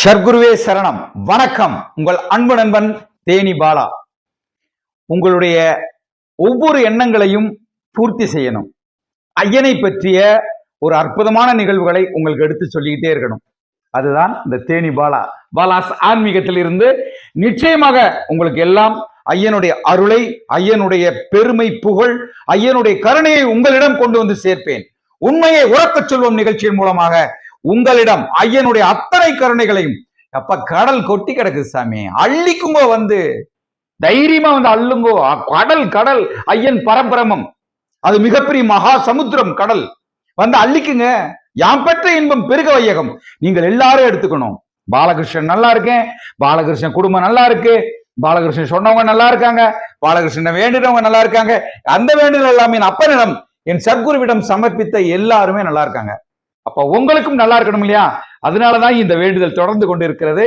சர்க்குருவே சரணம். வணக்கம். உங்கள் அன்பு நண்பன் தேனி பாலா. உங்களுடைய ஒவ்வொரு எண்ணங்களையும் பூர்த்தி செய்யணும். ஐயனை பற்றிய ஒரு அற்புதமான நிகழ்வுகளை உங்களுக்கு எடுத்து சொல்லிக்கிட்டே இருக்கணும். அதுதான் இந்த தேனி பாலாஸ் ஆன்மீகத்தில் இருந்து நிச்சயமாக உங்களுக்கு எல்லாம் ஐயனுடைய அருளை, ஐயனுடைய பெருமை, புகழ், ஐயனுடைய கருணையை உங்களிடம் கொண்டு வந்து சேர்ப்பேன். உண்மையை உறக்கச் சொல்வோம் நிகழ்ச்சியின் மூலமாக உங்களிடம் ஐயனுடைய அத்தனை கருணைகளையும். அப்ப கடல் கொட்டி கிடக்கு சாமி, அள்ளிக்குங்கோ, வந்து தைரியமா வந்து அள்ளுங்கோ. கடல் ஐயன் பரபிரமம், அது மிகப்பெரிய மகா சமுத்திரம். கடல் வந்து அள்ளிக்குங்க. யாம் பெற்ற இன்பம் பெருக வையகம். நீங்கள் எல்லாரும் எடுத்துக்கணும். பாலகிருஷ்ணன் நல்லா இருக்கேன், பாலகிருஷ்ணன் குடும்பம் நல்லா இருக்கு, பாலகிருஷ்ணன் சொன்னவங்க நல்லா இருக்காங்க, பாலகிருஷ்ணன் வேண்டினவங்க நல்லா இருக்காங்க. அந்த வேண்டுதல் எல்லாமே என் அப்பனிடம், என் சத்குருவிடம் சமர்ப்பித்த எல்லாருமே நல்லா இருக்காங்க. அப்ப உங்களுக்கும் நல்லா இருக்கணும் இல்லையா? அதனாலதான் இந்த வேண்டுதல் தொடர்ந்து கொண்டிருக்கிறது.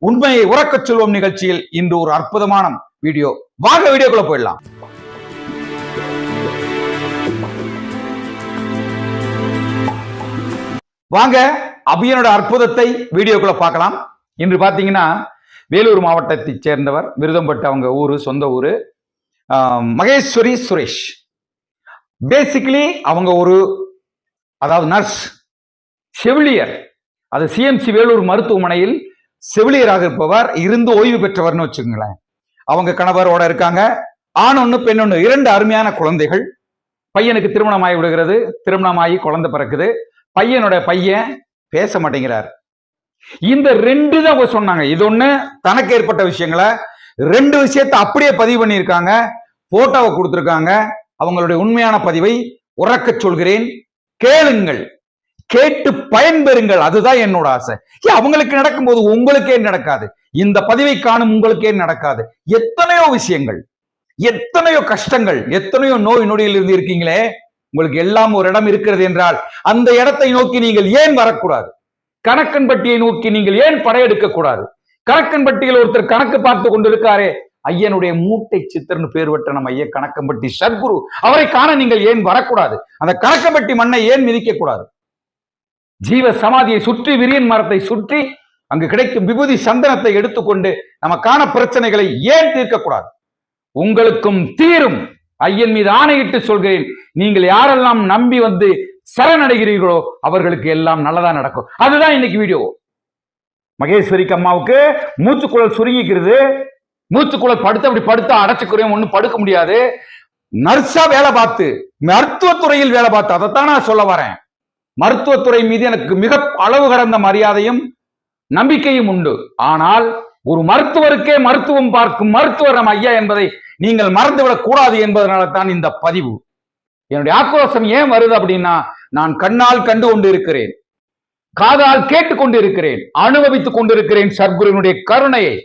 உண்மையை உறக்கச் சொல்வோம் நிகழ்ச்சியில் இன்று ஒரு அற்புதமான வீடியோ. வாங்க வீடியோக்குள்ள போயிடலாம். வாங்க அபியனோட அற்புதத்தை வீடியோக்குள்ள பார்க்கலாம். இன்று பாத்தீங்கன்னா வேலூர் மாவட்டத்தை சேர்ந்தவர், விருதம்பட்டு அவங்க ஊரு, சொந்த ஊரு, மகேஸ்வரி சுரேஷ். பேசிக்கலி அவங்க ஒரு நர்ஸ், செவிலியர். அது சிஎம்சி வேலூர் மருத்துவமனையில் செவிலியராக இருப்பவர், இருந்து ஓய்வு பெற்றவர்னு வச்சுக்கோங்களேன். அவங்க கணவரோட இருக்காங்க. ஆண் ஒண்ணு பெண் ஒண்ணு, 2 அருமையான குழந்தைகள். பையனுக்கு திருமணமாகி விடுகிறது, திருமணமாகி குழந்தை பிறக்குது. பையன் பேச மாட்டேங்கிறார். இந்த 2 தான் சொன்னாங்க. இது ஒண்ணு தனக்கு ஏற்பட்ட விஷயங்களை, 2 விஷயத்தை அப்படியே பதிவு பண்ணியிருக்காங்க, போட்டோவை கொடுத்திருக்காங்க. அவங்களுடைய உண்மையான பதிவை உறக்கச் சொல்கிறேன், கேளுங்கள், கேட்டு பயன்பெறுங்கள். அதுதான் என்னோட ஆசை. அவங்களுக்கு நடக்கும்போது உங்களுக்கு ஏன் நடக்காது? இந்த பதிவை காணும் உங்களுக்கு ஏன் நடக்காது? எத்தனையோ விஷயங்கள், எத்தனையோ கஷ்டங்கள், எத்தனையோ நோய் நொடியில் இருந்து இருக்கீங்களே. உங்களுக்கு எல்லாம் ஒரு இடம் இருக்கிறது என்றால் அந்த இடத்தை நோக்கி நீங்கள் ஏன் வரக்கூடாது? கணக்கன்பட்டியை நோக்கி நீங்கள் ஏன் படையெடுக்க கூடாது? கணக்கன்பட்டியில் ஒருத்தர் கணக்கு பார்த்து கொண்டிருக்காரே, ஐயனுடைய மூட்டை சித்தர்னு பேர் பெற்ற நம்ம ஐயா கணக்கம்பட்டி சத்குரு, அவரை காண நீங்கள் ஏன் வரக்கூடாது? அந்த கணக்கம்பட்டி மண்ணை ஏன் மிதிக்க கூடாது? ஜீவ சமாதியை சுற்றி, விரியன் மரத்தை சுற்றி, அங்கு கிடைக்கும் விபூதி சந்தனத்தை எடுத்துக்கொண்டு நமக்கான பிரச்சனைகளை ஏன் தீர்க்கக்கூடாது? உங்களுக்கும் தீரும். ஐயன் மீது ஆணையிட்டு சொல்கிறேன். நீங்கள் யாரெல்லாம் நம்பி வந்து சரணடைகிறீர்களோ அவர்களுக்கு எல்லாம் நல்லதா நடக்கும். அதுதான் இன்னைக்கு வீடியோ. மகேஸ்வரிக்கு அம்மாவுக்கு மூச்சுக்குழல் சுருங்கிக்கிறது. மூச்சுக்குழல் படுத்தா அடைச்சுக்கிறேன், ஒன்னும் படுக்க முடியாது. நர்ஸா வேலை பார்த்து, மருத்துவத்துறையில் வேலை பார்த்து, அதைத்தான் நான் சொல்ல வரேன். மருத்துவத்துறை மீது எனக்கு மிக அளவு கடந்த மரியாதையும் நம்பிக்கையும் உண்டு. ஆனால் ஒரு மருத்துவருக்கே மருத்துவம் பார்க்கும் மருத்துவர் நம்ம ஐயா என்பதை நீங்கள் மறந்துவிடக் கூடாது என்பதனால தான் இந்த பதிவு. என்னுடைய ஆக்ரோஷம் ஏன் வருது அப்படின்னா, நான் கண்ணால் கண்டு கொண்டு இருக்கிறேன், காதால் கேட்டுக் கொண்டு இருக்கிறேன், அனுபவித்துக் கொண்டிருக்கிறேன். சத்குருவினுடைய கருணையை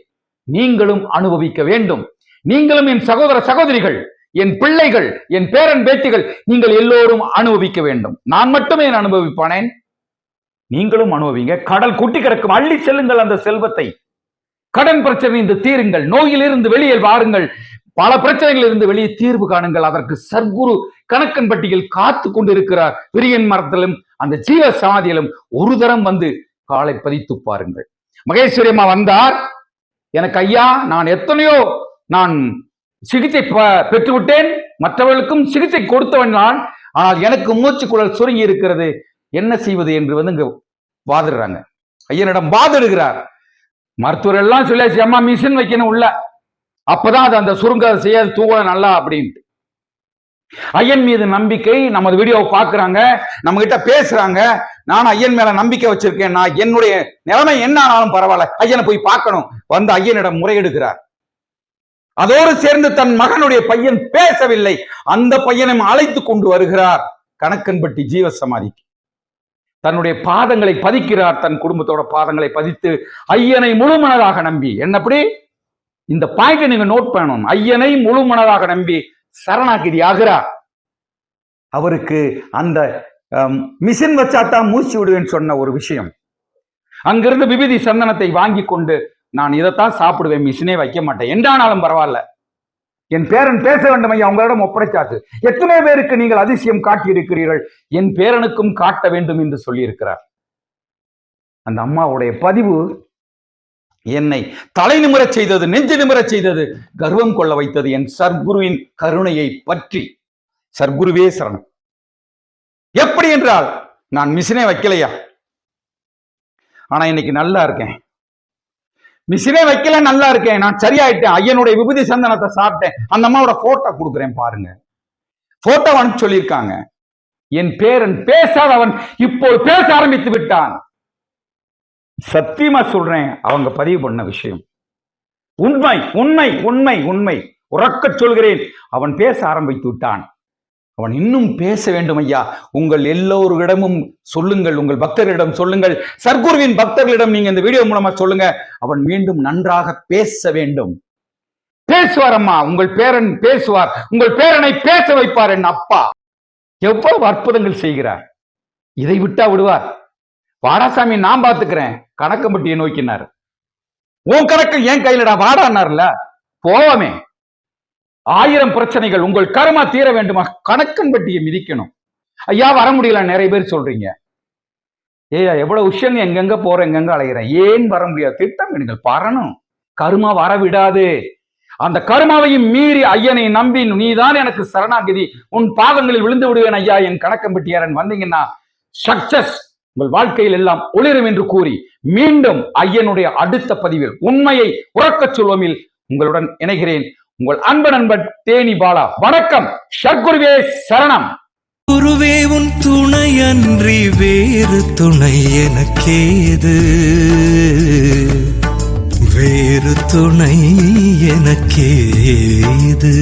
நீங்களும் அனுபவிக்க வேண்டும். நீங்களும் என் சகோதர சகோதரிகள், என் பிள்ளைகள், என் பேரன் பேத்திகள், நீங்கள் எல்லோரும் அனுபவிக்க வேண்டும். நான் மட்டுமே அனுபவிப்பானேன், நீங்களும் அனுபவிங்க. கடல் குட்டி கிடக்கும், அள்ளி செல்லுங்கள் அந்த செல்வத்தை. கடன் பிரச்சனை இருந்து தீருங்கள், நோயிலிருந்து வெளியே வாருங்கள், பல பிரச்சனைகள் இருந்து வெளியே தீர்வு காணுங்கள். அதற்கு சத்குரு கணக்கன்பட்டியில் காத்து கொண்டிருக்கிறார். விரியன் மரத்திலும் அந்த ஜீவ சமாதியிலும் ஒரு தரம் வந்து காலை பதித்து பாருங்கள். மகேஸ்வரி அம்மா வந்தார். எனக்கு ஐயா, நான் சிகிச்சை பெற்றுவிட்டேன், மற்றவர்களுக்கும் சிகிச்சை கொடுத்தவன் நான். ஆனால் எனக்கு மூச்சுக்குழல் சுருங்கி இருக்கிறது, என்ன செய்வது என்று வந்து இங்க வாதிடுறாங்க. ஐயனிடம் வாதிடுகிறார். மருத்துவர் எல்லாம் சொல்லியாச்சு, அம்மா மிஷின் வைக்கணும் உள்ள, அப்பதான் அது அந்த சுருங்க செய்யாது, தூவ நல்லா அப்படின்ட்டு. ஐயன் மீது நம்பிக்கை. நமது வீடியோவை பார்க்கிறாங்க, நம்ம கிட்ட பேசுறாங்க. நான் ஐயன் மேல நம்பிக்கை வச்சிருக்கேன், நான் என்னுடைய நிலைமை என்ன ஆனாலும் பரவாயில்ல, ஐயனை போய் பார்க்கணும். வந்து ஐயனிடம் முறையிடுகிறார். அதோடு சேர்ந்து தன் மகனுடைய பையன் பேசவில்லை, அந்த பையனை அழைத்து கொண்டு வருகிறார் கணக்கன்பட்டி ஜீவ சமாதிக்கு. தன்னுடைய பாதங்களை பதிக்கிறார், தன் குடும்பத்தோட பாதங்களை பதித்து ஐயனை முழுமனதாக நம்பி. என்னப்படி இந்த பாயிண்ட் நீங்க நோட் பண்ணணும். ஐயனை முழுமனதாக நம்பி சரணாகிதி ஆகிறார். அவருக்கு அந்த மிஷின் வச்சாத்தான் மூச்சு விடுவேன்னு சொன்ன ஒரு விஷயம். அங்கிருந்து விபூதி சந்தனத்தை வாங்கி கொண்டு, நான் இதைத்தான் சாப்பிடுவேன், மிஷினே வைக்க மாட்டேன், என்றானாலும் பரவாயில்ல, என் பேரன் பேச வேண்டும் ஐயா, உங்களிடம் ஒப்படைச்சாச்சு. எத்தனை பேருக்கு நீங்கள் அதிசயம் காட்டி இருக்கிறீர்கள், என் பேரனுக்கும் காட்ட வேண்டும் என்று சொல்லி இருக்கிறார். அந்த அம்மாவுடைய பதிவு என்னை தலை நிமிரச் செய்தது, நெஞ்சு நிமிரச் செய்தது, கர்வம் கொள்ள வைத்தது என் சர்க்குருவின் கருணையை பற்றி. சர்க்குருவே சரணம். எப்படி என்றால், நான் மிஷினே வைக்கலையா, ஆனா இன்னைக்கு நல்லா இருக்கேன். மிஷினே வைக்கல, நல்லா இருக்கேன், நான் சரியாயிட்டேன், ஐயனுடைய விபூதி சந்தனத்தை சாப்பிட்டேன். அந்த அம்மாவோட போட்டோ கொடுக்குறேன் பாருங்க. போட்டோ அனுப்பி சொல்லியிருக்காங்க. என் பேரன் பேசாதவன் இப்போ பேச ஆரம்பித்து விட்டான். சத்தியமா சொல்றேன், அவங்க பதிவு பண்ண விஷயம் உண்மை உண்மை உண்மை உண்மை. உறக்க சொல்கிறேன், அவன் பேச ஆரம்பித்து விட்டான். அவன் இன்னும் பேச வேண்டும் ஐயா. உங்கள் எல்லோரிடமும் சொல்லுங்கள், உங்கள் பக்தர்களிடம் சொல்லுங்கள், சர்க்குருவின் பக்தர்களிடம் நீங்க இந்த வீடியோ மூலமா சொல்லுங்க. அவன் மீண்டும் நன்றாக பேச வேண்டும். பேசுவார் அம்மா, உங்கள் பேரன் பேசுவார், உங்கள் பேரனை பேச வைப்பார். என் அப்பா எவ்வளவு அற்புதங்கள் செய்கிறார். இதை விட்டா விடுவார்? வாடாசாமி நான் பாத்துக்கிறேன், கணக்கம்பட்டியை நோக்கினார். உன் கணக்கு என் கையிலடா, வாடான்னார்ல, போவமே. 1000 பிரச்சனைகள், உங்கள் கர்மா தீர வேண்டுமா, கணக்கன்பட்டியை மிதிக்கணும். ஐயா வர முடியல, நிறைய பேர் சொல்றீங்க. ஏயா எவ்வளவு விஷயம், எங்கெங்க போற, எங்கெங்க அலைகிறேன், ஏன் வர முடியாது? திட்டமிடுங்கள், வரணும். கர்மா வர விடாது. அந்த கர்மாவையும் மீறி ஐயனை நம்பி நீதான் எனக்கு சரணாகதி, உன் பாதங்களில் விழுந்து விடுவேன் ஐயா என் கணக்கம்பட்டியாரன் வந்தீங்கன்னா சக்சஸ், உங்கள் வாழ்க்கையில் எல்லாம் ஒளிரும் என்று கூறி மீண்டும் ஐயனுடைய அடுத்த பதிவில் உண்மையை உறக்கச் சொல்வமில் உங்களுடன் இணைகிறேன். உங்கள் அன்பு நண்பன் தேனி பாலா. வணக்கம். சர்க்குருவே சரணம். குருவே உன் துணையன்றி வேறு துணை எனக்கேது, வேறு துணை எனக்கேது.